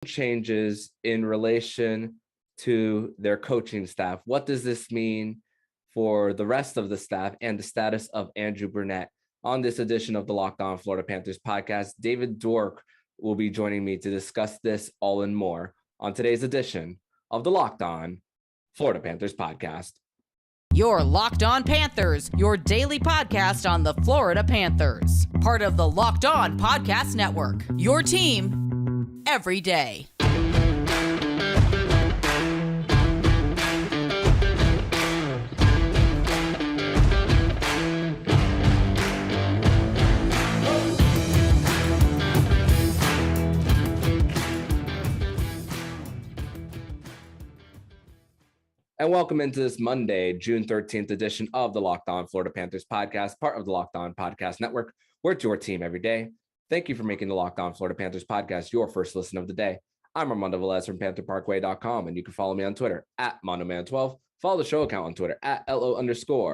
changes in relation to their coaching staff. What does this mean for the rest of the staff and the status of Andrew Brunette? On this edition of the Locked On Florida Panthers podcast, David Dwork will be joining me to discuss this all and more on today's edition of the Locked On Florida Panthers podcast. Your Locked On Panthers, your daily podcast on the Florida Panthers. Part of the Locked On Podcast Network. Your team every day. And welcome into this Monday, June 13th edition of the Locked On Florida Panthers podcast, part of the Locked On Podcast Network. We're your team every day. Thank you for making the Locked On Florida Panthers podcast your first listen of the day. I'm Armando Velez from PantherParkway.com, and you can follow me on Twitter at MondoMan12. Follow the show account on Twitter at LO_FLA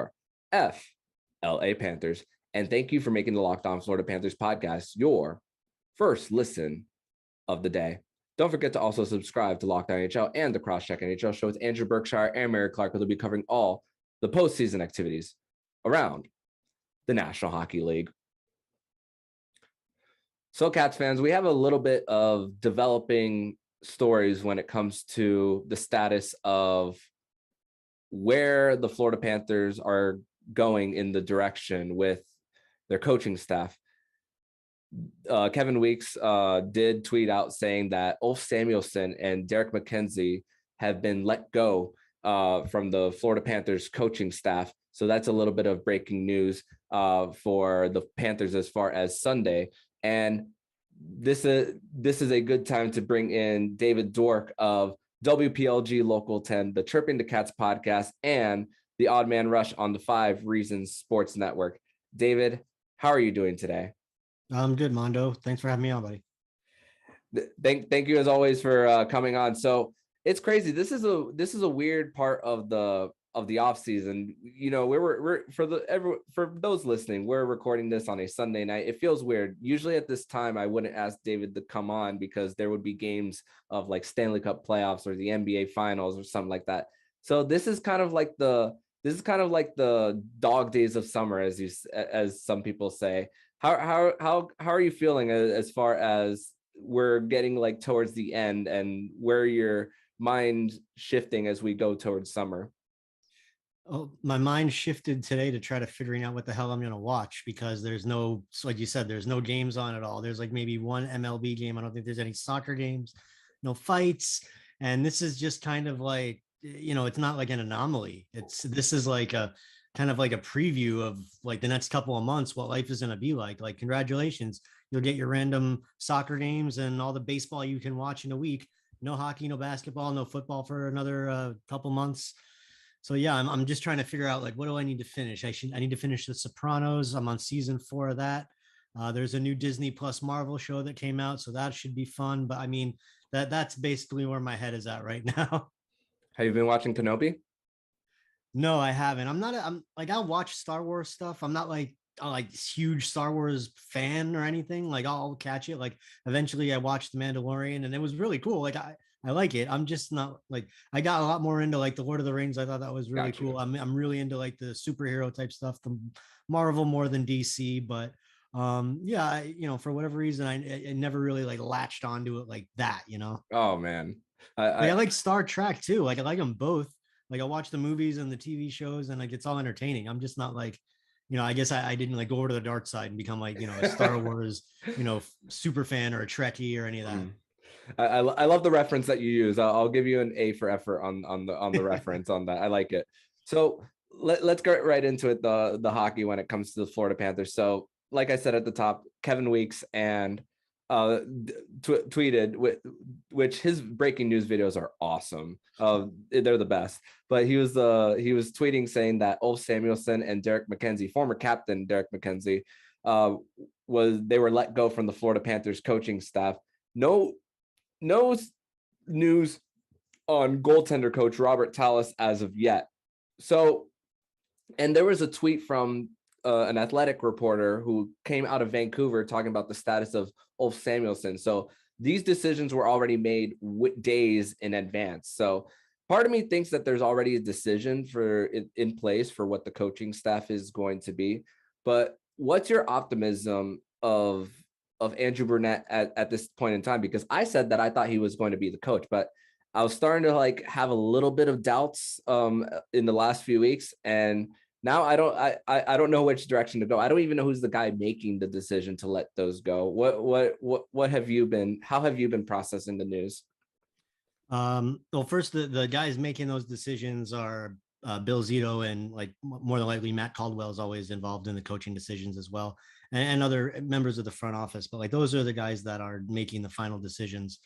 Panthers. And thank you for making the Locked On Florida Panthers podcast your first listen of the day. Don't forget to also subscribe to Locked On NHL and the Crosscheck NHL show with Andrew Berkshire and Mary Clark, who will be covering all the postseason activities around the National Hockey League. So, Cats fans, we have a little bit of developing stories when it comes to the status of where the Florida Panthers are going in the direction with their coaching staff. Kevin Weeks did tweet out saying that Ulf Samuelsson and Derek McKenzie have been let go from the Florida Panthers coaching staff. So that's a little bit of breaking news for the Panthers as far as Sunday. And this is a good time to bring in David Dwork of WPLG Local 10, the Chirping the Cats podcast, and the Odd Man Rush on the 5 Reasons Sports Network. David, how are you doing today? I'm good, Mondo. Thanks for having me on, buddy. Thank you as always for coming on. So it's crazy. This is a weird part of the off season. You know, we're for those listening, we're recording this on a Sunday night. It feels weird. Usually at this time, I wouldn't ask David to come on because there would be games of like Stanley Cup playoffs or the NBA Finals or something like that. So this is kind of like the dog days of summer, as some people say. How are you feeling as far as we're getting like towards the end, and where your mind shifting as we go towards summer? Oh, my mind shifted today to try to figuring out what the hell I'm going to watch, because there's no, like you said, there's no games on at all. There's like maybe one MLB game. I don't think there's any soccer games, no fights. And this is just kind of like, you know, it's not like an anomaly. This is like a kind of like a preview of like the next couple of months, what life is going to be like. Like, congratulations, you'll get your random soccer games and all the baseball you can watch in a week. No hockey, no basketball, no football for another couple months. So yeah, I'm just trying to figure out like, what do I need to finish? I need to finish The Sopranos. I'm on season 4 of that. There's a new Disney Plus Marvel show that came out, so that should be fun. But I mean, that's basically where my head is at right now. Have you been watching Kenobi? No, I haven't. I'm like, I'll watch Star Wars stuff. I'm not like a huge Star Wars fan or anything. Like, I'll catch it. Like, eventually I watched The Mandalorian and it was really cool. Like, I like it. I'm just not like, I got a lot more into like the Lord of the Rings. I thought that was really cool. I'm really into like the superhero type stuff, the Marvel more than DC, but yeah, for whatever reason, I never really like latched onto it like that, Oh man. I like Star Trek too. Like, I like them both. Like, I watch the movies and the TV shows and like, it's all entertaining. I'm just not like, I guess I didn't like go over to the dark side and become like, a Star Wars, super fan or a Trekkie or any of that. I love the reference that you use. I'll give you an A for effort on the reference on that. I like it. So let's get right into it. The hockey when it comes to the Florida Panthers. So like I said at the top, Kevin Weeks and tweeted, which his breaking news videos are awesome. They're the best. But he was tweeting saying that Ulf Samuelsson and Derek McKenzie, former captain Derek McKenzie, they were let go from the Florida Panthers coaching staff. No news on goaltender coach Robert Tallis as of yet. So, and there was a tweet from an athletic reporter who came out of Vancouver talking about the status of Ulf Samuelsson. So these decisions were already made days in advance. So part of me thinks that there's already a decision in place for what the coaching staff is going to be. But what's your optimism of Andrew Brunette at this point in time? Because I said that I thought he was going to be the coach, but I was starting to like have a little bit of doubts in the last few weeks, and now I don't know which direction to go. I don't even know who's the guy making the decision to let those go. What have you been? How have you been processing the news? Well, first, the guys making those decisions are Bill Zito, and like more than likely Matt Caldwell is always involved in the coaching decisions as well, and other members of the front office. But like those are the guys that are making the final decisions.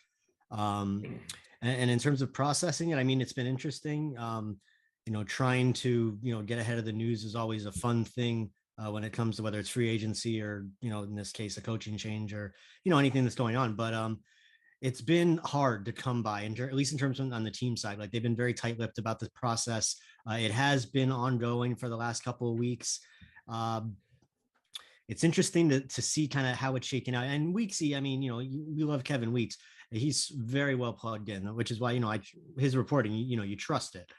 And in terms of processing it, I mean, it's been interesting. Trying to get ahead of the news is always a fun thing when it comes to whether it's free agency or in this case a coaching change or anything that's going on. But it's been hard to come by, and at least in terms of on the team side, like they've been very tight-lipped about the process. It has been ongoing for the last couple of weeks. It's interesting to see kind of how it's shaking out. And Weeksy, I mean, we love Kevin Weeks. He's very well plugged in, which is why, his reporting, you trust it.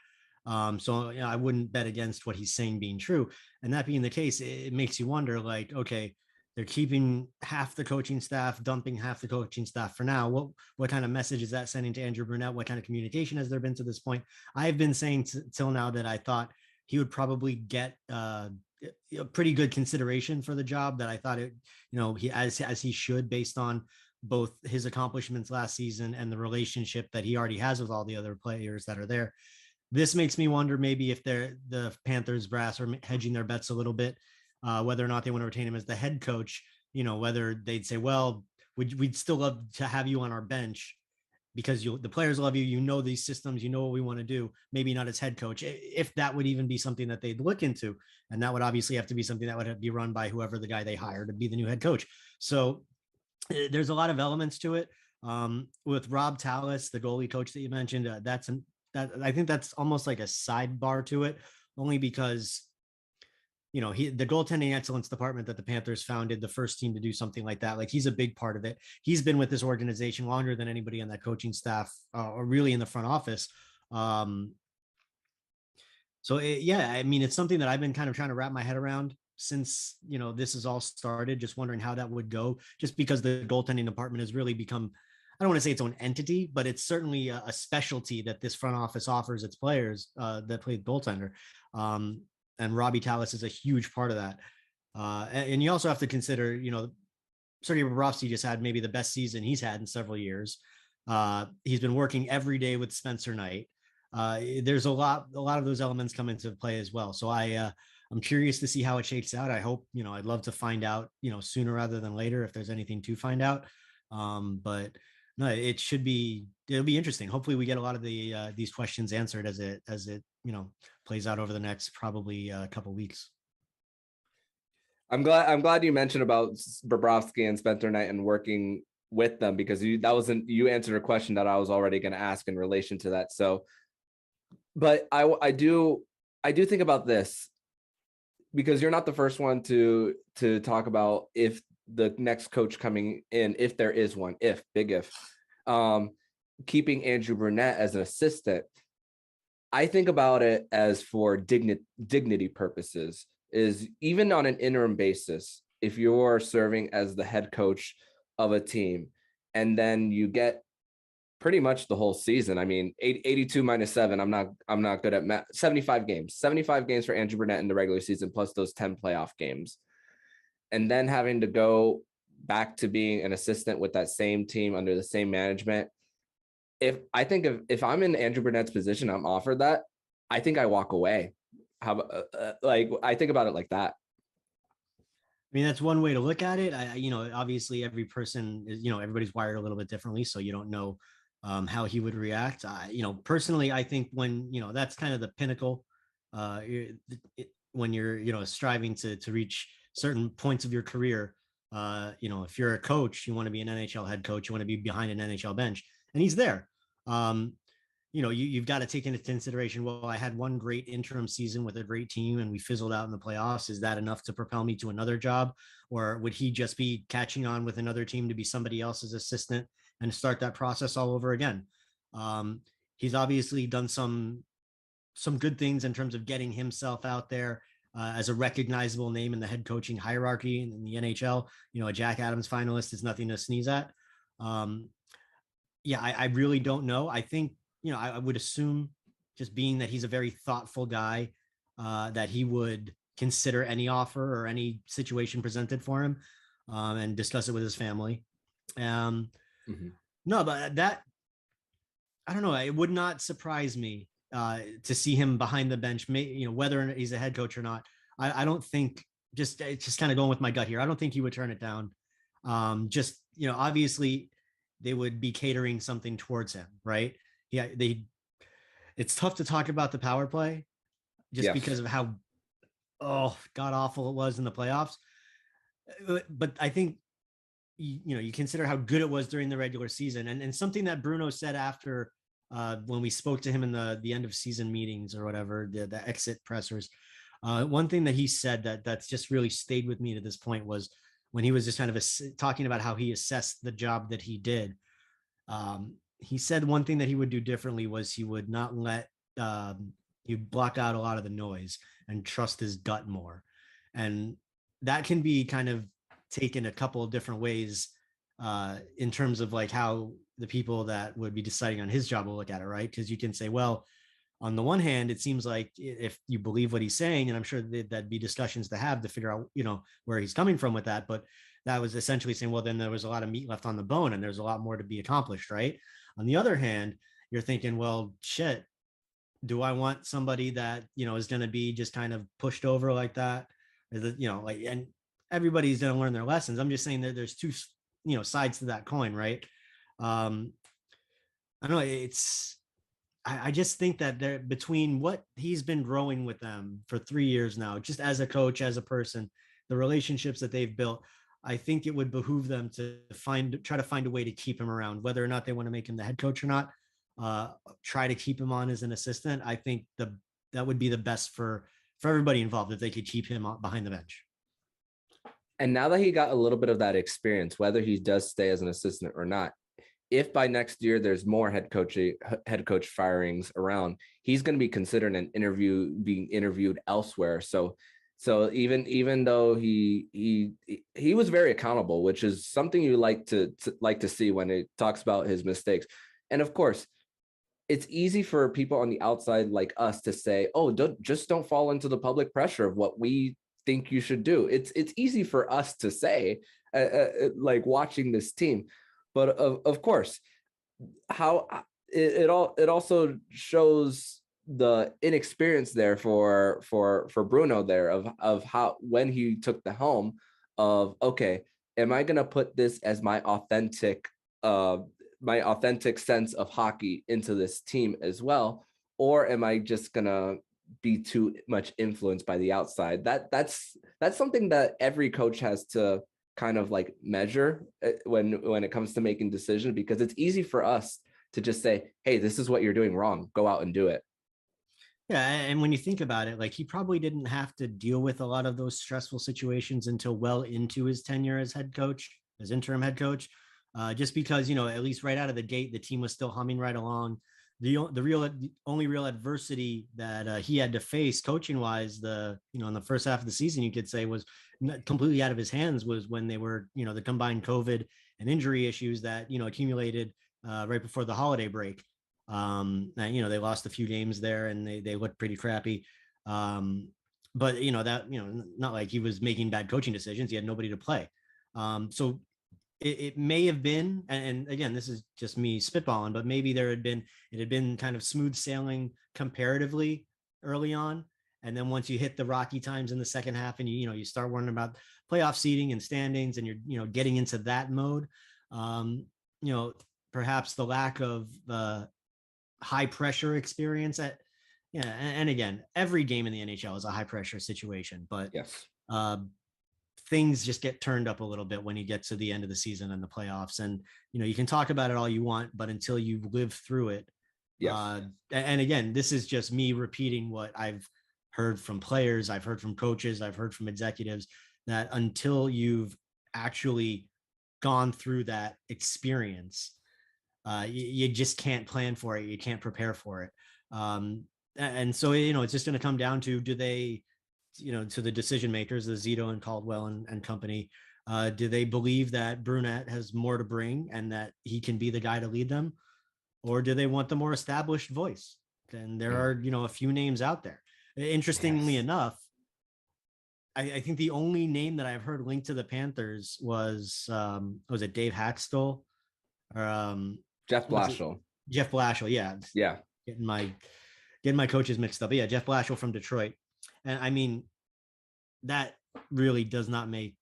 So I wouldn't bet against what he's saying being true. And that being the case, it makes you wonder, like, okay, they're keeping half the coaching staff, dumping half the coaching staff for now. What kind of message is that sending to Andrew Brunette? What kind of communication has there been to this point? I've been saying till now that I thought he would probably get a pretty good consideration for the job, that I thought he as he should, based on both his accomplishments last season and the relationship that he already has with all the other players that are there. This makes me wonder maybe if the Panthers brass are hedging their bets a little bit, whether or not they want to retain him as the head coach, whether they'd say, well, we'd still love to have you on our bench because the players love you, these systems, what we want to do, maybe not as head coach, if that would even be something that they'd look into. And that would obviously have to be something that would be run by whoever the guy they hire to be the new head coach. So there's a lot of elements to it. With Rob Tallis, the goalie coach that you mentioned, I think that's almost like a sidebar to it, only because the goaltending excellence department that the Panthers founded, the first team to do something like that, like he's a big part of it. He's been with this organization longer than anybody on that coaching staff or really in the front office. So I mean, it's something that I've been kind of trying to wrap my head around since, this has all started, just wondering how that would go, just because the goaltending department has really become, I don't want to say its own entity, but it's certainly a specialty that this front office offers its players that play goaltender. And Robbie Tallis is a huge part of that. And you also have to consider, Sergei Bobrovsky just had maybe the best season he's had in several years. He's been working every day with Spencer Knight. There's a lot of those elements come into play as well. So I'm curious to see how it shakes out. I hope, I'd love to find out, sooner rather than later if there's anything to find out. But no, it'll be interesting. Hopefully we get a lot of these questions answered as it plays out over the next probably a couple of weeks. I'm glad you mentioned about Bobrovsky and Spencer Knight and working with them, because you answered a question that I was already going to ask in relation to that. So, but I do think about this, because you're not the first one to talk about if the next coach coming in, if there is one, big if, keeping Andrew Brunette as an assistant. I think about it as for dignity purposes, is even on an interim basis, if you're serving as the head coach of a team and then you get pretty much the whole season. I mean, 82 minus 7. I'm not good at math. 75 games for Andrew Brunette in the regular season, plus those 10 playoff games. And then having to go back to being an assistant with that same team under the same management. If I'm in Andrew Brunette's position, I'm offered that, I think I walk away. I think about it like that. I mean, that's one way to look at it. Obviously every person is, everybody's wired a little bit differently. So you don't know how he would react. Personally, I think when, that's kind of the pinnacle when you're, striving to reach certain points of your career. If you're a coach, you want to be an NHL head coach, you want to be behind an NHL bench, and he's there. You've got to take into consideration, well, I had one great interim season with a great team and we fizzled out in the playoffs. Is that enough to propel me to another job? Or would he just be catching on with another team to be somebody else's assistant and start that process all over again. He's obviously done some good things in terms of getting himself out there as a recognizable name in the head coaching hierarchy in the NHL. A Jack Adams finalist is nothing to sneeze at. I really don't know. I think, I would assume, just being that he's a very thoughtful guy, that he would consider any offer or any situation presented for him, and discuss it with his family. No, but that, I don't know. It would not surprise me to see him behind the bench, whether he's a head coach or not. I don't think, just kind of going with my gut here, I don't think he would turn it down. Obviously they would be catering something towards him, right? Yeah, it's tough to talk about the power play just because of how god awful it was in the playoffs. But I think you consider how good it was during the regular season, and something that Bruno said after when we spoke to him in the end of season meetings or whatever, the exit pressers. One thing that he said that's just really stayed with me to this point was when he was just kind of talking about how he assessed the job that he did. He said one thing that he would do differently was he would not let he'd block out a lot of the noise and trust his gut more. And that can be kind of taken a couple of different ways in terms of like how the people that would be deciding on his job will look at it, right? Because you can say, well, on the one hand, it seems like if you believe what he's saying, and I'm sure that'd be discussions to have to figure out, where he's coming from with that. But that was essentially saying, well, then there was a lot of meat left on the bone and there's a lot more to be accomplished, right? On the other hand, you're thinking, well, shit, do I want somebody that, is going to be just kind of pushed over like that? And everybody's going to learn their lessons. I'm just saying that there's two, sides to that coin, right? I don't know. I just think that there, between what he's been growing with them for 3 years now, just as a coach, as a person, the relationships that they've built, I think it would behoove them to try to find a way to keep him around, whether or not they want to make him the head coach or not. Try to keep him on as an assistant. I think that would be the best for everybody involved if they could keep him behind the bench. And now that he got a little bit of that experience, whether he does stay as an assistant or not, if by next year there's more head coach firings around, he's going to be considered being interviewed elsewhere. So even though he was very accountable, which is something you like to see when it talks about his mistakes. And of course, it's easy for people on the outside like us to say, oh, don't fall into the public pressure of what we think you should do. It's easy for us to say, like watching this team. But of course, how it also shows the inexperience there for Bruno there of how, when he took the helm of, okay, am I going to put this as my authentic sense of hockey into this team as well, or am I just going to be too much influenced by the outside? That's something that every coach has to kind of like measure when it comes to making decisions, because it's easy for us to just say, hey, this is what you're doing wrong, go out and do it. Yeah, and when you think about it, like, he probably didn't have to deal with a lot of those stressful situations until well into his tenure as interim head coach, just because, at least right out of the gate, the team was still humming right along. The only real adversity that he had to face coaching wise, in the first half of the season, you could say, was completely out of his hands, was when they were, the combined COVID and injury issues that, accumulated right before the holiday break. They lost a few games there and they looked pretty crappy. But not like he was making bad coaching decisions. He had nobody to play. So it may have been, and again, this is just me spitballing, but maybe it had been kind of smooth sailing comparatively early on. And then once you hit the rocky times in the second half and you start worrying about playoff seeding and standings and you're getting into that mode, perhaps the lack of high pressure experience and again, every game in the NHL is a high pressure situation, but yes, things just get turned up a little bit when you get to the end of the season and the playoffs. And, you can talk about it all you want, but until you live through it. Yes. And again, this is just me repeating what I've heard from players, I've heard from coaches, I've heard from executives, that until you've actually gone through that experience, You just can't plan for it. You can't prepare for it. And so, it's just going to come down to, do they, to the decision makers, the Zito and Caldwell and company, do they believe that Brunette has more to bring and that he can be the guy to lead them? Or do they want the more established voice? And there are, a few names out there. Interestingly enough, I think the only name that I've heard linked to the Panthers was it Dave Haxtell or Jeff Blashill. Jeff Blashill, yeah. Yeah. Getting my coaches mixed up. But yeah, Jeff Blashill from Detroit. And I mean, that really does not make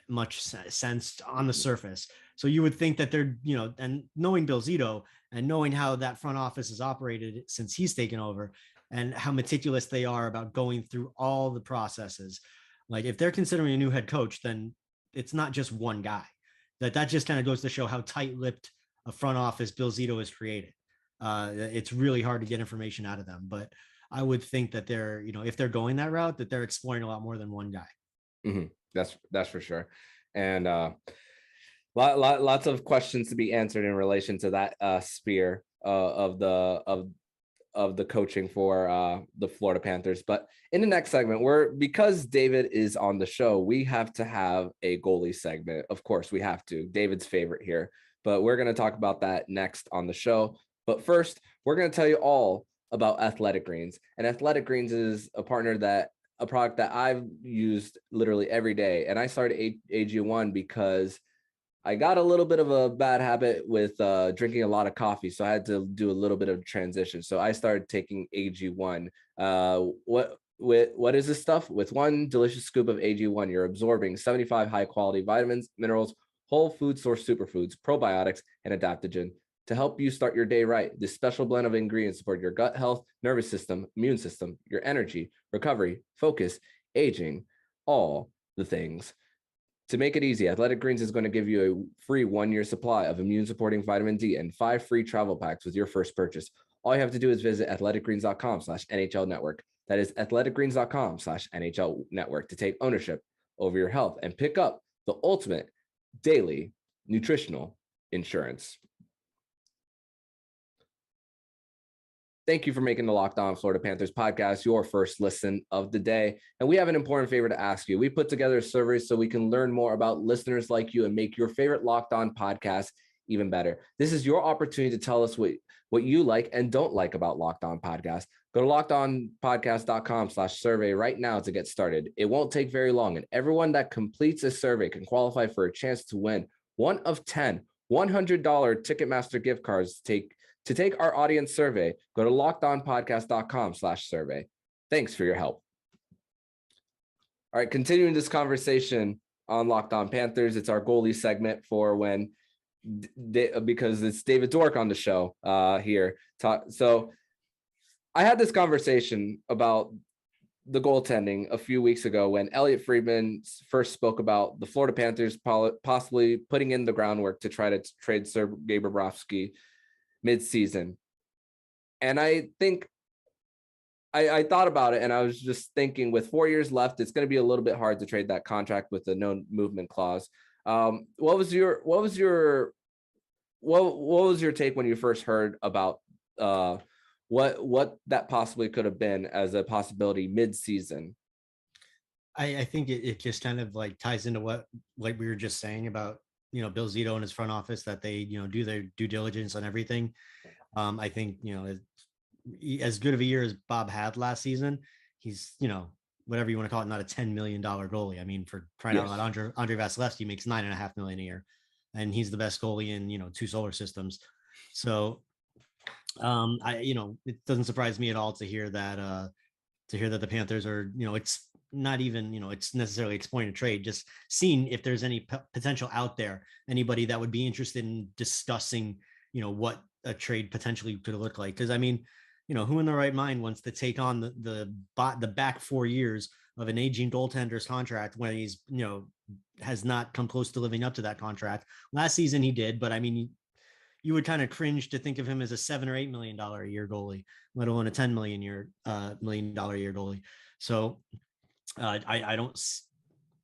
much sense on the surface. So you would think that they're, and knowing Bill Zito and knowing how that front office has operated since he's taken over and how meticulous they are about going through all the processes. Like, if they're considering a new head coach, then it's not just one guy. That just kind of goes to show how tight-lipped a front office Bill Zito has created. It's really hard to get information out of them, but I would think that they're, if they're going that route, that they're exploring a lot more than one guy. Mm-hmm. That's for sure. And lots of questions to be answered in relation to that sphere of the coaching for the Florida Panthers. But in the next segment, because David is on the show, we have to have a goalie segment. Of course, we have to. David's favorite here. But we're going to talk about that next on the show. But first, we're going to tell you all about Athletic Greens. And Athletic Greens is a product that I've used literally every day. And I started AG1 because I got a little bit of a bad habit with drinking a lot of coffee. So I had to do a little bit of transition. So I started taking AG1. What is this stuff? With one delicious scoop of AG1, you're absorbing 75 high quality vitamins, minerals, whole food source superfoods, probiotics, and adaptogen to help you start your day right. This special blend of ingredients support your gut health, nervous system, immune system, your energy, recovery, focus, aging, all the things. To make it easy, Athletic Greens is going to give you a free 1-year supply of immune-supporting vitamin D and 5 free travel packs with your first purchase. All you have to do is visit athleticgreens.com/NHL network. That is athleticgreens.com/NHL network to take ownership over your health and pick up the ultimate daily nutritional insurance. Thank you for making the Locked On Florida Panthers podcast your first listen of the day. And we have an important favor to ask you. We put together a survey so we can learn more about listeners like you and make your favorite Locked On podcast even better. This is your opportunity to tell us what you like and don't like about Locked On Podcast. Go to lockedonpodcast.com/survey right now to get started. It won't take very long, and everyone that completes a survey can qualify for a chance to win one of 10 $100 Ticketmaster gift cards to take our audience survey. Go to lockedonpodcast.com/survey. Thanks for your help. All right, continuing this conversation on Locked On Panthers, it's our goalie segment for when, because it's David Dwork on the show here. So I had this conversation about the goaltending a few weeks ago when Elliot Friedman first spoke about the Florida Panthers possibly putting in the groundwork to try to trade Sergei Bobrovsky mid-season. And I think I thought about it, and I was just thinking, with 4 years left, it's going to be a little bit hard to trade that contract with the no movement clause. What was your take when you first heard about what that possibly could have been as a possibility mid-season? I think it just kind of like ties into what, like we were just saying about, Bill Zito and his front office, that they, do their due diligence on everything. I think, as good of a year as Bob had last season, he's, whatever you want to call it, not a $10 million goalie. I mean, for crying out loud, Andrei Vasilevsky makes $9.5 million a year, and he's the best goalie in, 2 solar systems. So, it doesn't surprise me at all to hear that the Panthers are, it's not even, it's necessarily exploring a trade, just seeing if there's any potential out there, anybody that would be interested in discussing, what a trade potentially could look like. Because I mean, who in their right mind wants to take on the back 4 years of an aging goaltender's contract when he's, has not come close to living up to that contract. Last season he did, but I mean, you would kind of cringe to think of him as a $7 or $8 million a year goalie, let alone a $10 million year goalie. So I don't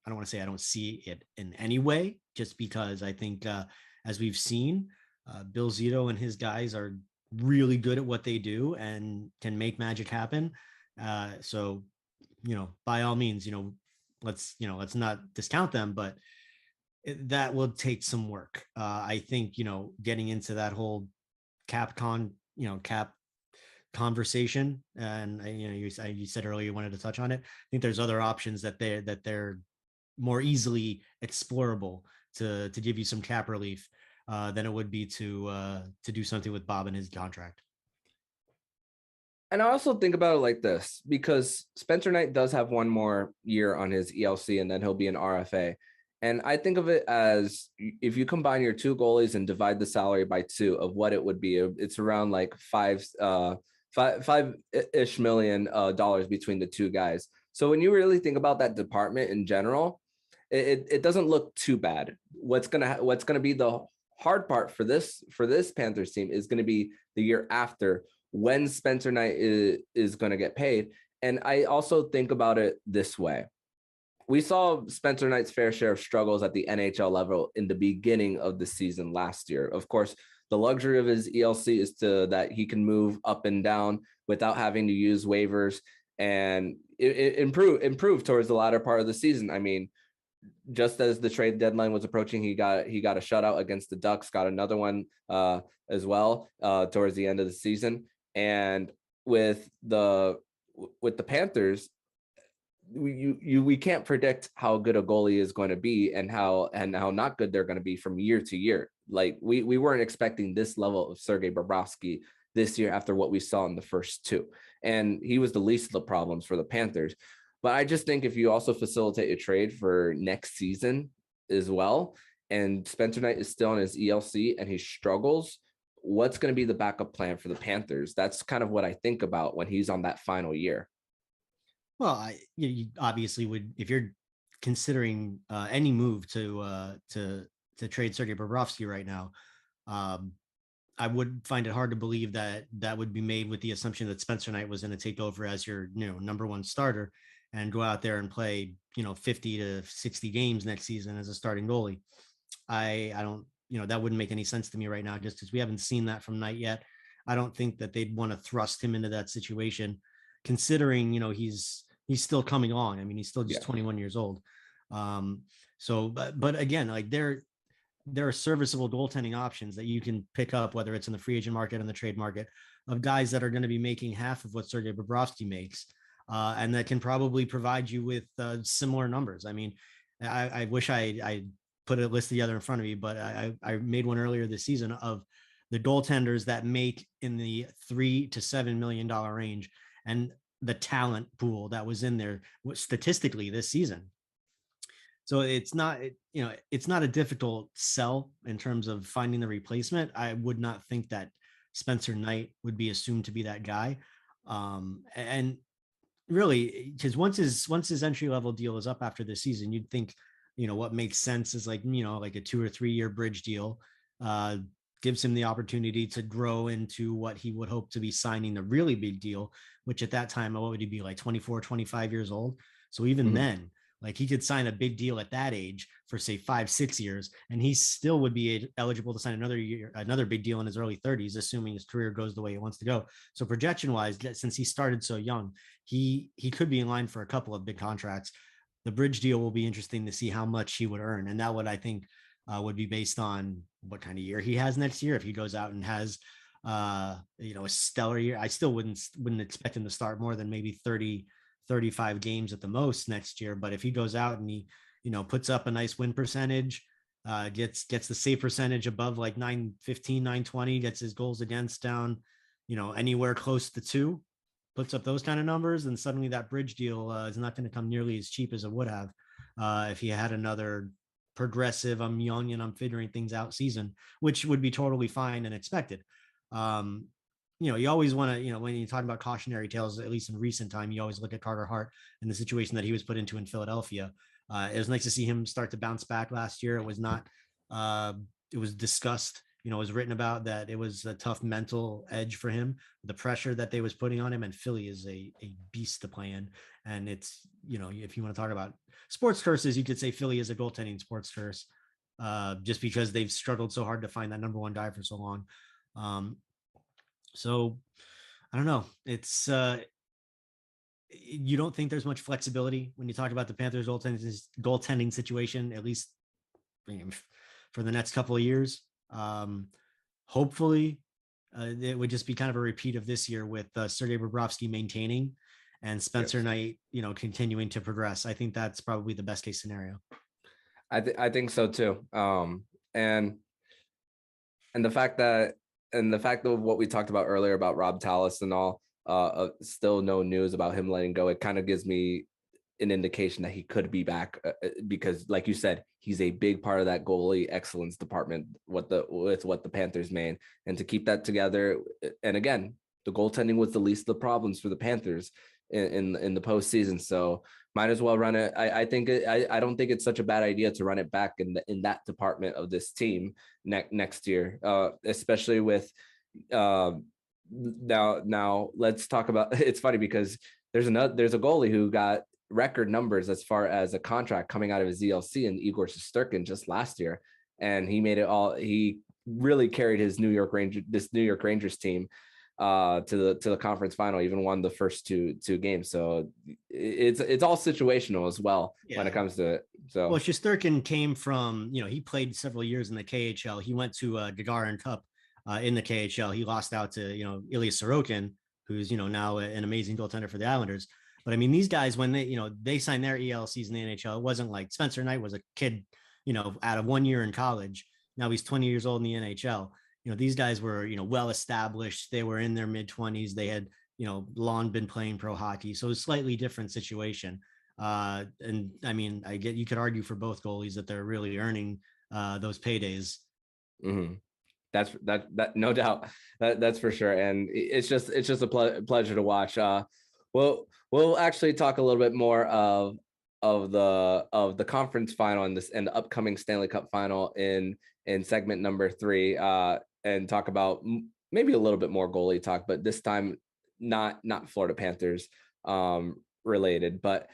want to say I don't see it in any way, just because I think as we've seen, Bill Zito and his guys are really good at what they do and can make magic happen. So, by all means, let's not discount them, but that will take some work. I think, getting into that whole cap conversation, and you said earlier you wanted to touch on it. I think there's other options that they're more easily explorable to give you some cap relief than it would be to do something with Bob and his contract. And I also think about it like this, because Spencer Knight does have one more year on his ELC and then he'll be an RFA. And I think of it as, if you combine your two goalies and divide the salary by two of what it would be, it's around like five-ish million dollars between the two guys. So when you really think about that department in general, it doesn't look too bad. What's gonna be the hard part for this Panthers team is going to be the year after, when Spencer Knight is going to get paid. And I also think about it this way. We saw Spencer Knight's fair share of struggles at the NHL level in the beginning of the season last year. Of course, the luxury of his ELC is that he can move up and down without having to use waivers, and it improve towards the latter part of the season. I mean, just as the trade deadline was approaching, he got a shutout against the Ducks, got another one as well towards the end of the season. And with the Panthers, we can't predict how good a goalie is going to be and how not good they're going to be from year to year. Like we weren't expecting this level of Sergei Bobrovsky this year after what we saw in the first two, and he was the least of the problems for the Panthers. But I just think if you also facilitate a trade for next season as well, and Spencer Knight is still on his ELC and he struggles, what's going to be the backup plan for the Panthers? That's kind of what I think about when he's on that final year. Well, you obviously would, if you're considering any move to trade Sergei Bobrovsky right now. I would find it hard to believe that would be made with the assumption that Spencer Knight was going to take over as your number one starter and go out there and play 50 to 60 games next season as a starting goalie. I don't that wouldn't make any sense to me right now, just because we haven't seen that from Knight yet. I don't think that they'd want to thrust him into that situation, considering he's still coming on. I mean, he's still just 21 years old. So but again, like there are serviceable goaltending options that you can pick up, whether it's in the free agent market and the trade market, of guys that are going to be making half of what Sergei Bobrovsky makes, and that can probably provide you with similar numbers. I mean, I wish I put a list together in front of me, but I made one earlier this season of the goaltenders that make in the $3 to $7 million range, and the talent pool that was in there statistically this season. So it's not a difficult sell in terms of finding the replacement. I would not think that Spencer Knight would be assumed to be that guy. And really, because once his entry level deal is up after this season, you'd think, what makes sense is like a 2 or 3 year bridge deal, gives him the opportunity to grow into what he would hope to be signing the really big deal, which at that time, what would he be, like 24, 25 years old? So even then, like, he could sign a big deal at that age for say 5-6 years, and he still would be eligible to sign another big deal in his early 30s, assuming his career goes the way it wants to go. So projection wise, since he started so young, he could be in line for a couple of big contracts. The bridge deal will be interesting to see how much he would earn. And that would, I think, would be based on what kind of year he has next year. If he goes out and has, a stellar year, I still wouldn't expect him to start more than maybe 35 games at the most next year. But if he goes out and he, puts up a nice win percentage, gets the save percentage above like 915, 920, gets his goals against down, anywhere close to 2, puts up those kind of numbers, and suddenly that bridge deal is not going to come nearly as cheap as it would have if he had another progressive, I'm young and I'm figuring things out season, which would be totally fine and expected. You always want to, when you talk about cautionary tales, at least in recent time, you always look at Carter Hart and the situation that he was put into in Philadelphia. It was nice to see him start to bounce back last year. It was not, it was discussed, it was written about that it was a tough mental edge for him, the pressure that they was putting on him. And Philly is a beast to play in. And it's, if you want to talk about sports curses, you could say Philly is a goaltending sports curse. just because they've struggled so hard to find that number one guy for so long. So I don't know. It's you don't think there's much flexibility when you talk about the Panthers goaltending situation, at least for the next couple of years. Hopefully, it would just be kind of a repeat of this year with Sergei Bobrovsky maintaining and Spencer Knight, continuing to progress. I think that's probably the best case scenario. I think so too. And the fact that what we talked about earlier about Rob Tallis and all, still no news about him letting go. It kind of gives me an indication that he could be back because, like you said, he's a big part of that goalie excellence department with what the Panthers made, and to keep that together. And again, the goaltending was the least of the problems for the Panthers in the postseason. So might as well run it. I don't think it's such a bad idea to run it back in that department of this team next year, especially with now let's talk about. It's funny because there's a goalie who got record numbers as far as a contract coming out of his ZLC and Igor Shesterkin just last year, and he made it all. He really carried his New York Rangers team to the conference final, even won the first two games. So it's all situational as well when it comes to it. So well, Shesterkin came from, he played several years in the KHL. He went to Gagarin Cup in the KHL. He lost out to Ilya Sorokin, who's now an amazing goaltender for the Islanders. But I mean, these guys, when they signed their ELCs in the NHL, it wasn't like Spencer Knight was a kid, out of 1 year in college. Now he's 20 years old in the NHL. These guys were, well established. They were in their mid-20s. They had, long been playing pro hockey. So it's a slightly different situation. And I mean, you could argue for both goalies that they're really earning those paydays. Mm-hmm. That no doubt. That's for sure. And it's just a pleasure to watch. We'll actually talk a little bit more of the conference final and the upcoming Stanley Cup Final in segment number 3, and talk about maybe a little bit more goalie talk, but this time not Florida Panthers related. But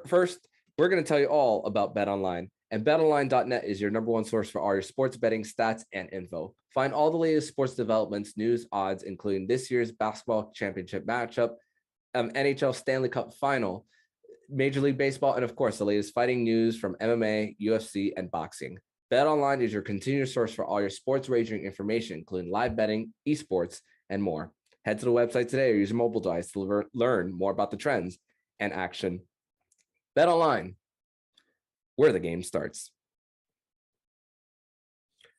first, we're going to tell you all about BetOnline. And BetOnline.net is your number one source for all your sports betting stats and info. Find all the latest sports developments, news, odds, including this year's basketball championship matchup, NHL Stanley Cup Final, Major League Baseball, and of course, the latest fighting news from MMA, UFC, and boxing. BetOnline is your continuous source for all your sports wagering information, including live betting, esports, and more. Head to the website today or use your mobile device to learn more about the trends and action. BetOnline, where the game starts.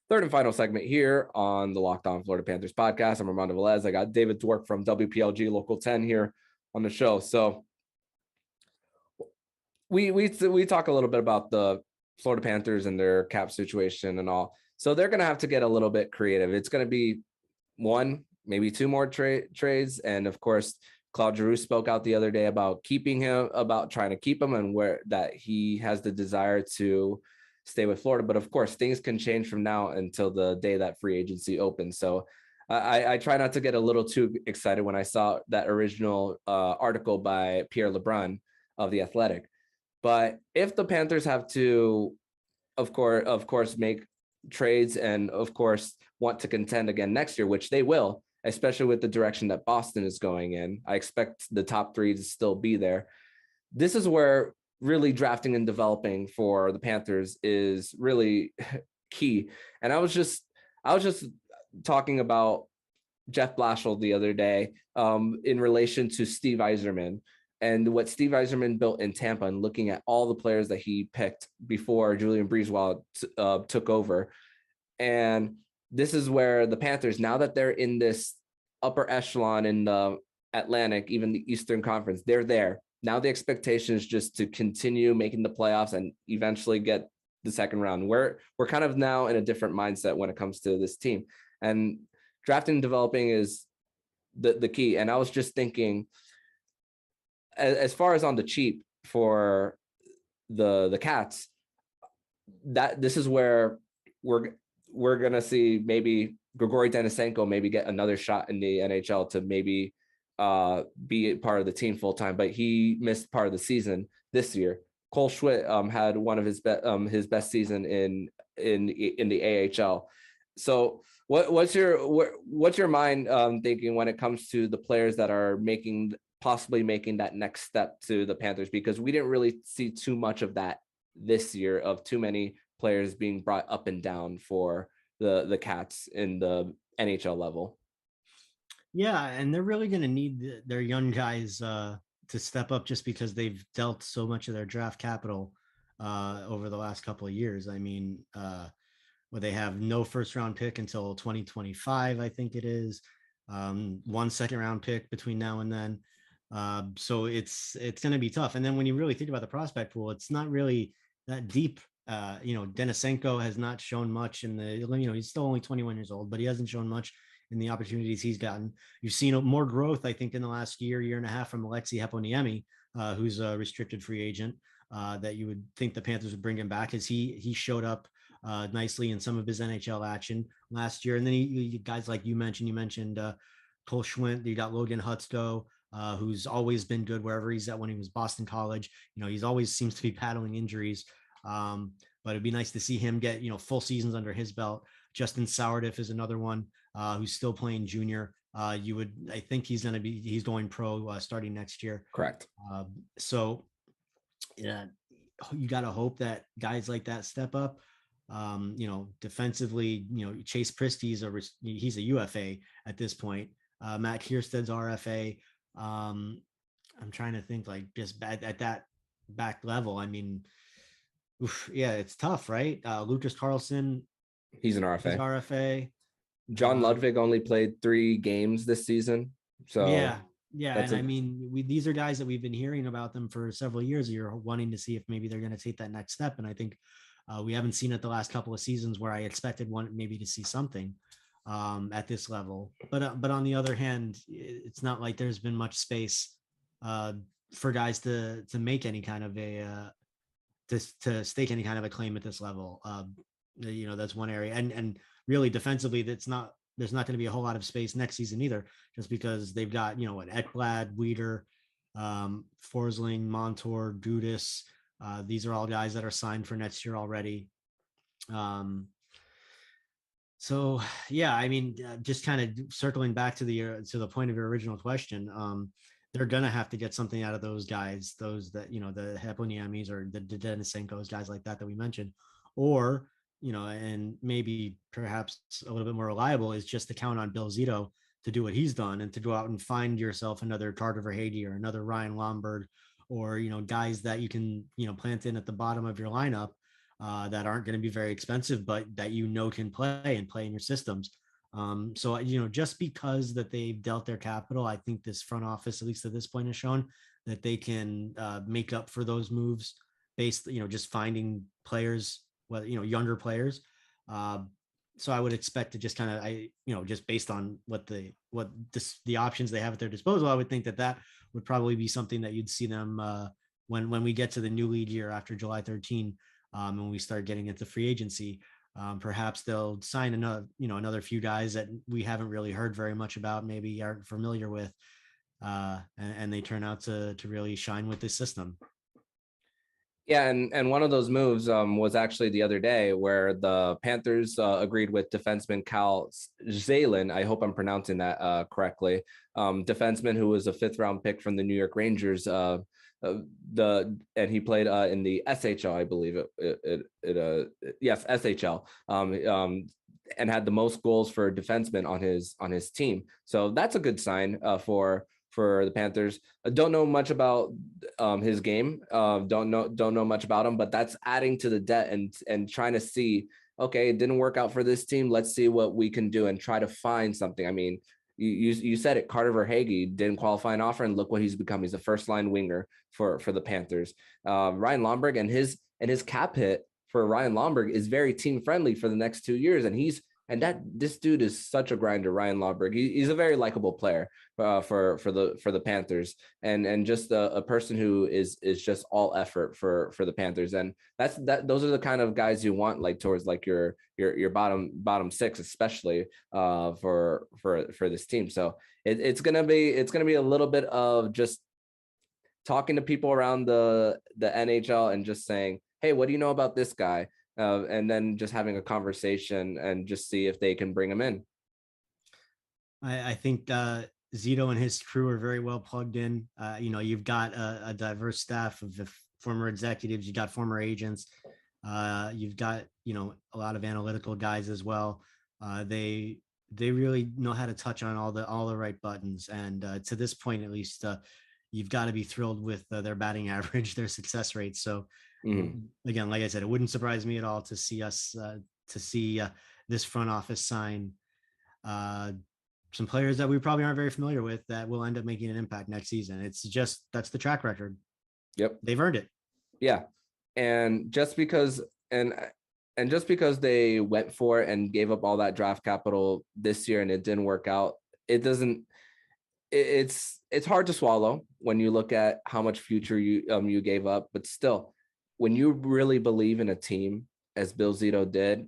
Third and final segment here on the Locked On Florida Panthers podcast. I'm Armando Velez. I got David Dwork from WPLG Local 10 here on the show. So we talk a little bit about the Florida Panthers and their cap situation and all. So they're going to have to get a little bit creative. It's going to be one, maybe two more trades. And of course, Claude Giroux spoke out the other day about trying to keep him, and where that he has the desire to stay with Florida. But of course, things can change from now until the day that free agency opens. So I try not to get a little too excited when I saw that original article by Pierre LeBrun of The Athletic. But if the Panthers have to, of course, make trades and, of course, want to contend again next year, which they will, especially with the direction that Boston is going in, I expect the top 3 to still be there. This is where really drafting and developing for the Panthers is really key. And I was just talking about Jeff Blashill the other day in relation to Steve Yzerman and what Steve Yzerman built in Tampa, and looking at all the players that he picked before Julian Breezewell took over. And this is where the Panthers, now that they're in this upper echelon in the Atlantic, even the Eastern Conference, they're there. Now the expectation is just to continue making the playoffs and eventually get the second round. We're kind of now in a different mindset when it comes to this team. And drafting and developing is the key. And I was just thinking, as far as on the cheap for the Cats, that this is where we're gonna see maybe Grigory Denisenko maybe get another shot in the NHL to maybe be part of the team full time, but he missed part of the season this year. Cole Schwitt had one of his best season in the AHL. So what's your mind thinking when it comes to the players that are possibly making that next step to the Panthers? Because we didn't really see too much of that this year, of too many players being brought up and down for the Cats in the NHL level. Yeah, and they're really going to need their young guys to step up, just because they've dealt so much of their draft capital over the last couple of years. I mean, where they have no first round pick until 2025, I think it is. 1 second round pick between now and then. So it's going to be tough. And then when you really think about the prospect pool, it's not really that deep. Denisenko has not shown much in the, he's still only 21 years old, but he hasn't shown much in the opportunities he's gotten. You've seen more growth, I think, in the last year and a half from Alexei Heponiemi, who's a restricted free agent, that you would think the Panthers would bring him back, as he showed up nicely in some of his NHL action last year. And then you guys like you mentioned Cole Schwitt. You got Logan Hutsko, who's always been good wherever he's at. When he was Boston College, he's always seems to be battling injuries. But it'd be nice to see him get, full seasons under his belt. Justin Sourdiff is another one who's still playing junior. I think he's going pro starting next year. Correct. So yeah, you got to hope that guys like that step up. Defensively, Chase Pristy's he's a UFA at this point. Matt Kiersted's RFA. I'm trying to think, like, just at that back level. I mean, yeah, it's tough, right? Lucas Carlson, he's an RFA. RFA. John Ludwig only played 3 games this season. So yeah. And I mean, these are guys that we've been hearing about them for several years. You're wanting to see if maybe they're going to take that next step. And I think we haven't seen it the last couple of seasons, where I expected one maybe to see something at this level. But on the other hand, it's not like there's been much space for guys to make any kind of to stake any kind of a claim at this level. That's one area. And really defensively, there's not going to be a whole lot of space next season either, just because they've got, Ekblad, Weeder, Forsling, Montour, Gudis. These are all guys that are signed for next year already. So yeah, I mean, just kind of circling back to the point of your original question, they're going to have to get something out of those guys, those that, the Heponiamis or the Denisenkos, guys like that we mentioned, or, and maybe perhaps a little bit more reliable is just to count on Bill Zito to do what he's done, and to go out and find yourself another Carter Verhaeghe or another Ryan Lomberg, or, guys that you can, plant in at the bottom of your lineup that aren't going to be very expensive, but that, can play in your systems. So, just because that they've dealt their capital, I think this front office, at least at this point, has shown that they can make up for those moves based, just finding players, younger players. So I would expect to just kind of, just based on the options they have at their disposal, I would think that would probably be something that you'd see them when we get to the new league year after July 13, and we start getting into free agency. Perhaps they'll sign another few guys that we haven't really heard very much about, maybe aren't familiar with, and they turn out to really shine with this system. Yeah, and one of those moves was actually the other day, where the Panthers agreed with defenseman Cal Zalen. I hope I'm pronouncing that correctly. Defenseman who was a 5th round pick from the New York Rangers. And he played in the SHL, I believe yes, SHL. And had the most goals for a defenseman on his team. So that's a good sign for the Panthers. I don't know much about his game. Don't know much about him, but that's adding to the debt and trying to see, okay, it didn't work out for this team. Let's see what we can do and try to find something. I mean, you said it, Carter Verhaeghe didn't qualify an offer, and look what he's become. He's a first-line winger for the Panthers. Ryan Lomberg and his cap hit for Ryan Lomberg is very team friendly for the next 2 years, and this dude is such a grinder, Ryan Lomberg. He's a very likable player for the Panthers, and just a person who is just all effort for the Panthers. And those are the kind of guys you want, like towards like your bottom 6, especially for this team. So it's gonna be a little bit of just talking to people around the NHL and just saying, hey, what do you know about this guy? And then just having a conversation and just see if they can bring him in. I think Zito and his crew are very well plugged in. You've got a diverse staff of former executives. You've got former agents. You've got, a lot of analytical guys as well. They really know how to touch on all the right buttons. And to this point, at least, you've got to be thrilled with their batting average, their success rate. So again, like I said, it wouldn't surprise me at all to see this front office sign some players that we probably aren't very familiar with that will end up making an impact next season. It's just, that's the track record. Yep. They've earned it. Yeah. And just because they went for it and gave up all that draft capital this year and it didn't work out, it's hard to swallow when you look at how much future you gave up. But still, when you really believe in a team, as Bill Zito did,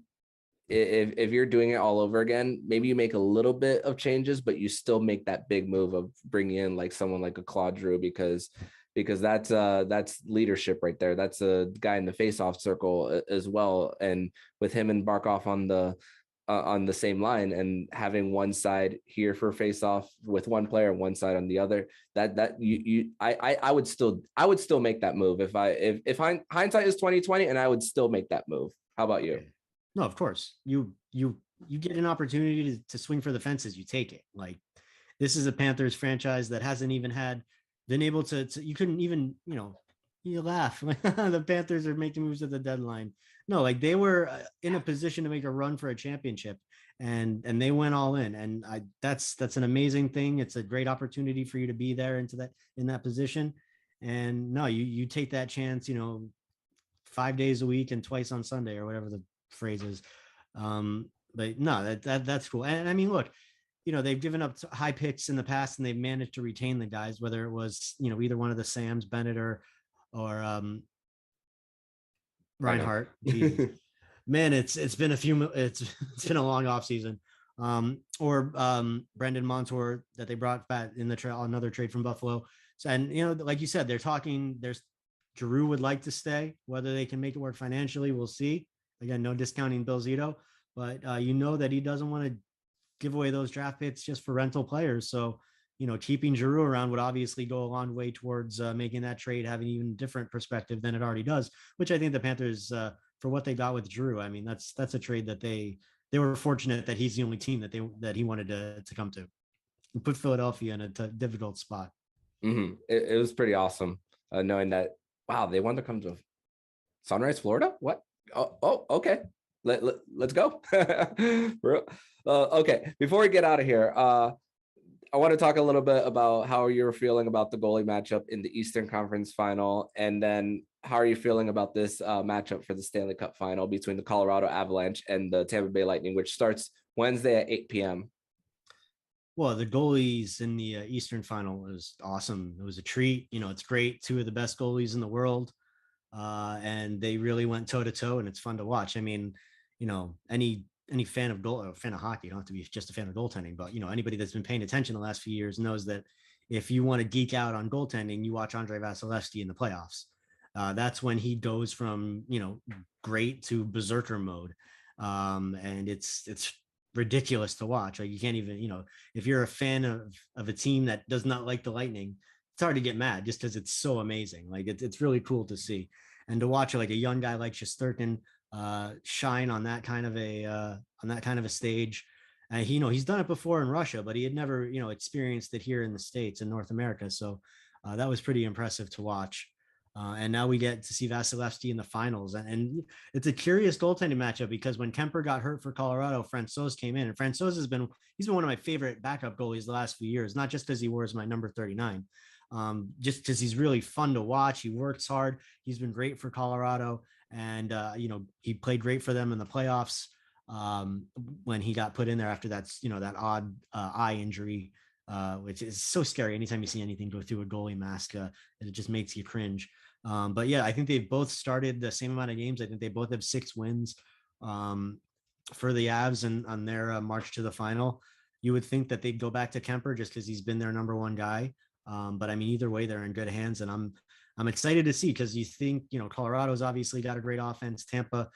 if you're doing it all over again, maybe you make a little bit of changes, but you still make that big move of bringing in like someone like a Claude Giroux, because that's leadership right there. That's a guy in the face-off circle as well. And with him and Barkov on the same line, and having one side here for face-off with one player and one side on the other, I would still make that move if hindsight is 2020, and I would still make that move. How about you? No, of course. You get an opportunity to swing for the fences, you take it. Like, this is a Panthers franchise that hasn't even been able to you couldn't even, you laugh. The Panthers are making moves at the deadline. No, like, they were in a position to make a run for a championship, and they went all in. And that's an amazing thing. It's a great opportunity for you to be there in that position. And no, you take that chance, 5 days a week and twice on Sunday, or whatever the phrases. But no, that's cool. And I mean, look, they've given up high picks in the past, and they've managed to retain the guys, whether it was, either one of the Sams, Bennett or Reinhardt. Man, it's been a long off season. Or Brendan Montour that they brought back in another trade from Buffalo. So, and like you said, there's Giroux would like to stay. Whether they can make it work financially, we'll see. Again, no discounting Bill Zito, but that he doesn't want to give away those draft picks just for rental players. So, keeping Giroux around would obviously go a long way towards making that trade have an even different perspective than it already does, which I think the Panthers, for what they got with Giroux, I mean, that's a trade that they were fortunate that he's the only team that he wanted to come to, and put Philadelphia in a difficult spot. Mm-hmm. It was pretty awesome knowing that, wow, they wanted to come to Sunrise, Florida. What? Oh, okay. Let's go. Okay. Before we get out of here, I want to talk a little bit about how you're feeling about the goalie matchup in the Eastern Conference Final, and then how are you feeling about this matchup for the Stanley Cup Final between the Colorado Avalanche and the Tampa Bay Lightning, which starts Wednesday at 8 p.m. Well, the goalies in the Eastern Final was awesome. It was a treat. It's great. Two of the best goalies in the world. And they really went toe to toe, and it's fun to watch. I mean, any fan of fan of hockey, you don't have to be just a fan of goaltending, but anybody that's been paying attention the last few years knows that if you want to geek out on goaltending, you watch Andrei Vasilevsky in the playoffs. That's when he goes from great to berserker mode, and it's ridiculous to watch. Like, you can't even, if you're a fan of a team that does not like the Lightning, it's hard to get mad just because it's so amazing. Like, it's really cool to see, and to watch like a young guy like Shesterkin shine on that kind of a stage. He's done it before in Russia, but he had never experienced it here in the States, in North America. So that was pretty impressive to watch. And now we get to see Vasilevsky in the finals, and it's a curious goaltending matchup, because when Kemper got hurt for Colorado, Francouz came in, and Francouz he's been one of my favorite backup goalies the last few years, not just because he wears my number 39, just because he's really fun to watch. He works hard. He's been great for Colorado, and he played great for them in the playoffs when he got put in there after that odd eye injury, which is so scary. Anytime you see anything go through a goalie mask, it just makes you cringe. But yeah, I think they've both started the same amount of games. I think they both have 6 wins for the Avs and on their march to the final. You would think that they'd go back to Kemper just because he's been their number one guy. But I mean, either way, they're in good hands, and I'm excited to see, because you think, Colorado's obviously got a great offense. Tampa,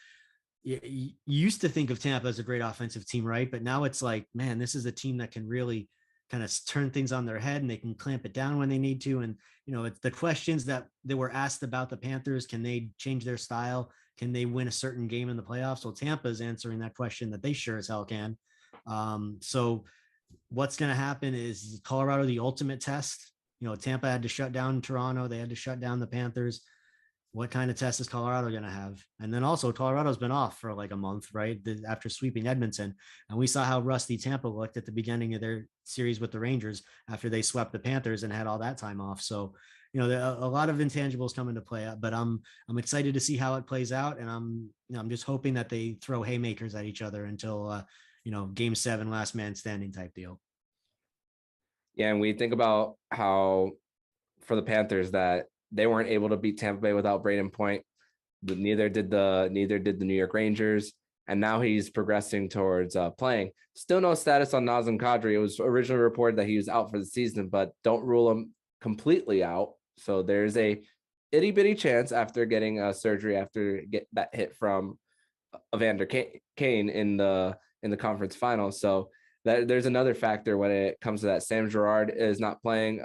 you used to think of Tampa as a great offensive team, right? But now it's like, man, this is a team that can really kind of turn things on their head, and they can clamp it down when they need to. And, it's the questions that they were asked about the Panthers. Can they change their style? Can they win a certain game in the playoffs? Well, Tampa is answering that question that they sure as hell can. So what's going to happen is Colorado, the ultimate test. Tampa had to shut down Toronto. They had to shut down the Panthers. What kind of test is Colorado going to have? And then also Colorado's been off for like a month, right? After sweeping Edmonton. And we saw how rusty Tampa looked at the beginning of their series with the Rangers after they swept the Panthers and had all that time off. So, a lot of intangibles come into play, but I'm excited to see how it plays out. And I'm just hoping that they throw haymakers at each other until, game 7, last man standing type deal. Yeah. And we think about how for the Panthers that they weren't able to beat Tampa Bay without Braden Point. Neither did the New York Rangers. And now he's progressing towards playing. Still no status on Nazem Kadri. It was originally reported that he was out for the season, but don't rule him completely out. So there's a itty bitty chance after getting surgery, after get that hit from Evander Kane in the conference final. So there's another factor when it comes to that. Sam Girard is not playing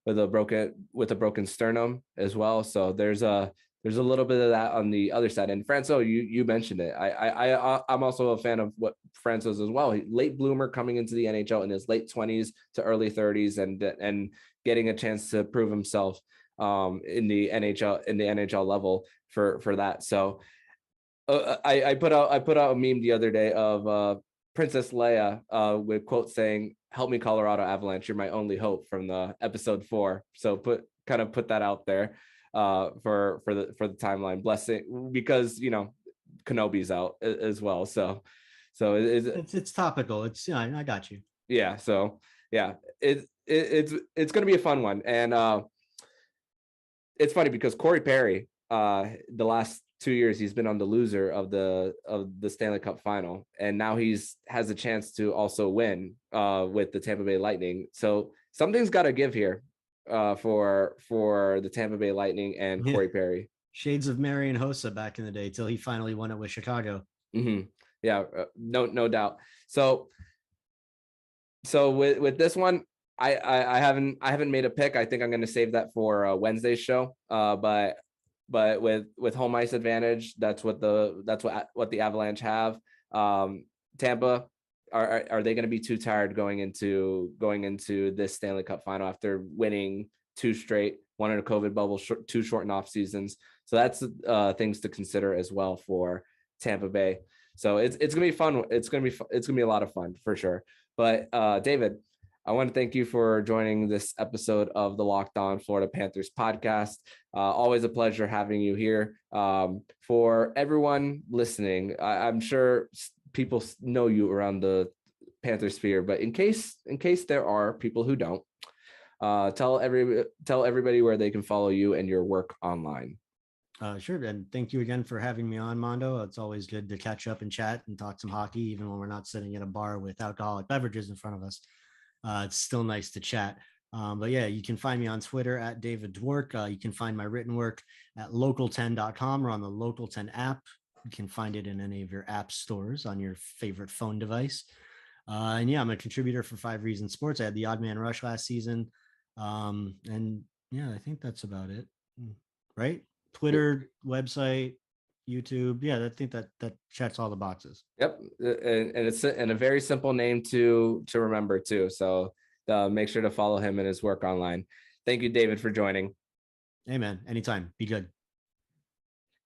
with a broken sternum as well. So there's a little bit of that on the other side. And Franco, you mentioned it. I'm also a fan of what Franco's as well. Late bloomer coming into the NHL in his late 20s to early 30s, and getting a chance to prove himself in the NHL level for that. So I put out a meme the other day of Princess Leia with quote saying, "Help me, Colorado Avalanche, you're my only hope," from the episode 4. So put that out there for the timeline blessing, because Kenobi's out as well. So it's topical. I got you. Yeah. So yeah, it's going to be a fun one. And it's funny because Corey Perry, the last 2 years he's been on the loser of the Stanley Cup Final, and now has a chance to also win with the Tampa Bay Lightning. So something's got to give here for the Tampa Bay Lightning and Corey Perry. Shades of Marian Hossa back in the day, till he finally won it with Chicago. Mm-hmm. Yeah, no doubt. So with this one, I haven't made a pick. I think I'm going to save that for Wednesday's show. But with home ice advantage, that's what the Avalanche have. Tampa, are they going to be too tired going into this Stanley Cup Final after winning 2 straight, one in a COVID bubble, 2 shortened off seasons? So that's things to consider as well for Tampa Bay. So it's gonna be fun. It's gonna be a lot of fun for sure. But David, I want to thank you for joining this episode of the Locked On Florida Panthers podcast. Always a pleasure having you here. For everyone listening, I'm sure people know you around the Panther sphere, but in case there are people who don't, tell everybody where they can follow you and your work online. Sure. And thank you again for having me on, Mondo. It's always good to catch up and chat and talk some hockey, even when we're not sitting at a bar with alcoholic beverages in front of us. It's still nice to chat. But yeah, you can find me on Twitter at David Dwork. You can find my written work at local10.com or on the Local 10 app. You can find it in any of your app stores on your favorite phone device. And yeah, I'm a contributor for 5 Reasons Sports. I had the Odd Man Rush last season. And yeah, I think that's about it. Right? Twitter, website, YouTube. Yeah, I think that checks all the boxes. Yep. And it's a very simple name to remember too. So make sure to follow him and his work online. Thank you, David, for joining. Hey man, anytime. Be good.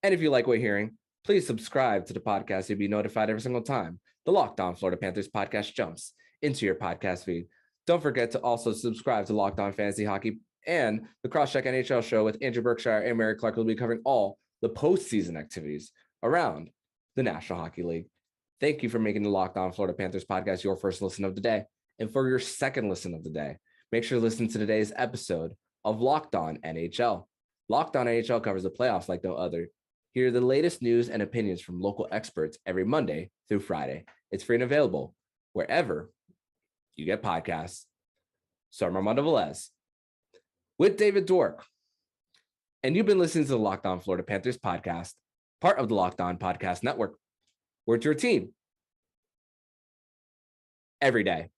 And if you like what you're hearing, please subscribe to the podcast. You'll be notified every single time the Locked On Florida Panthers podcast jumps into your podcast feed. Don't forget to also subscribe to Locked On Fantasy Hockey and the Crosscheck NHL show with Andrew Berkshire and Mary Clark. Will be covering all the postseason activities around the National Hockey League. Thank you for making the Locked On Florida Panthers podcast your first listen of the day. And for your second listen of the day, make sure to listen to today's episode of Locked On NHL. Locked On NHL covers the playoffs like no other. Hear the latest news and opinions from local experts every Monday through Friday. It's free and available wherever you get podcasts. So I'm Armando Velez. with David Dwork. And you've been listening to the Locked On Florida Panthers podcast, part of the Locked On Podcast Network. We're your team every day.